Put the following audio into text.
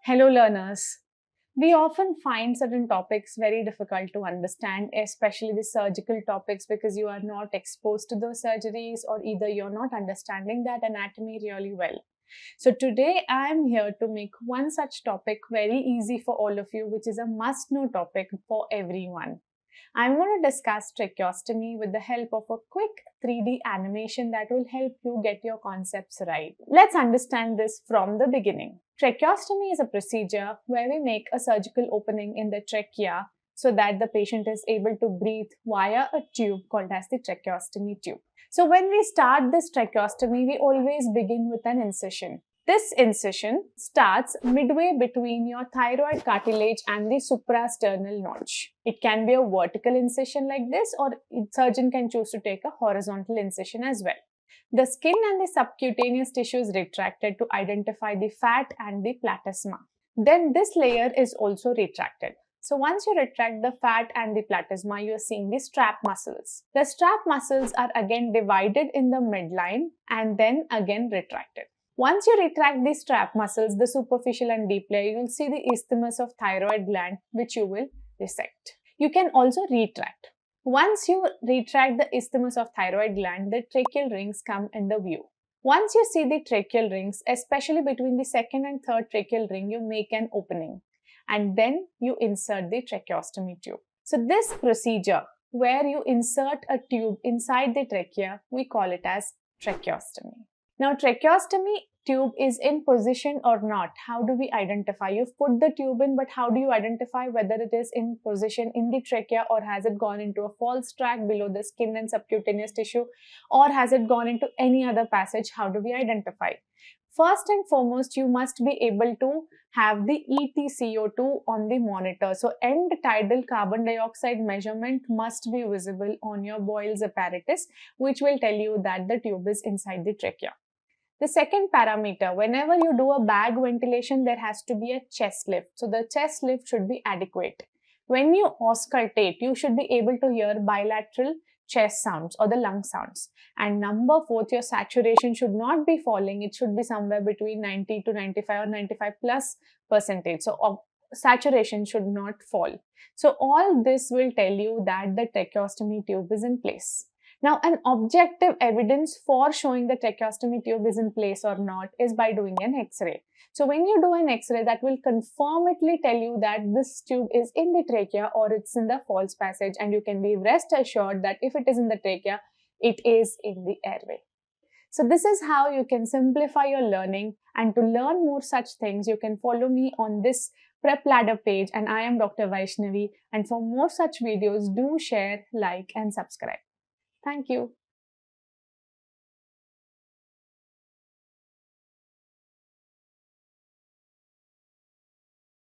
Hello learners. We often find certain topics very difficult to understand, especially the surgical topics, because you are not exposed to those surgeries or either you're not understanding that anatomy really well. So today I am here to make one such topic very easy for all of you, which is a must-know topic for everyone. I'm going to discuss tracheostomy with the help of a quick 3D animation that will help you get your concepts right. Let's understand this from the beginning. Tracheostomy is a procedure where we make a surgical opening in the trachea so that the patient is able to breathe via a tube called as the tracheostomy tube. So when we start this tracheostomy, we always begin with an incision. This incision starts midway between your thyroid cartilage and the suprasternal notch. It can be a vertical incision like this, or the surgeon can choose to take a horizontal incision as well. The skin and the subcutaneous tissue is retracted to identify the fat and the platysma. Then this layer is also retracted. So once you retract the fat and the platysma, you are seeing the strap muscles. The strap muscles are again divided in the midline and then again retracted. Once you retract the strap muscles, the superficial and deep layer, you will see the isthmus of thyroid gland, which you will resect. You can also retract. Once you retract the isthmus of thyroid gland, the tracheal rings come in the view. Once you see the tracheal rings, especially between the second and third tracheal ring, you make an opening and then you insert the tracheostomy tube. So this procedure where you insert a tube inside the trachea, we call it as tracheostomy. Now, tracheostomy tube is in position or not. How do we identify? You've put the tube in, but how do you identify whether it is in position in the trachea or has it gone into a false track below the skin and subcutaneous tissue, or has it gone into any other passage? How do we identify? First and foremost, you must be able to have the EtCO2 on the monitor. So end tidal carbon dioxide measurement must be visible on your Boyle's apparatus, which will tell you that the tube is inside the trachea. The second parameter, whenever you do a bag ventilation, there has to be a chest lift. So the chest lift should be adequate. When you auscultate, you should be able to hear bilateral chest sounds or the lung sounds. And number fourth, your saturation should not be falling. It should be somewhere between 90 to 95 or 95 plus percentage. So saturation should not fall. So all this will tell you that the tracheostomy tube is in place. Now, an objective evidence for showing the tracheostomy tube is in place or not is by doing an X-ray. So when you do an X-ray, that will confirmedly tell you that this tube is in the trachea or it's in the false passage, and you can be rest assured that if it is in the trachea, it is in the airway. So this is how you can simplify your learning, and to learn more such things, you can follow me on this Prepladder page, and I am Dr. Vyshnavi, and for more such videos, do share, like and subscribe. Thank you.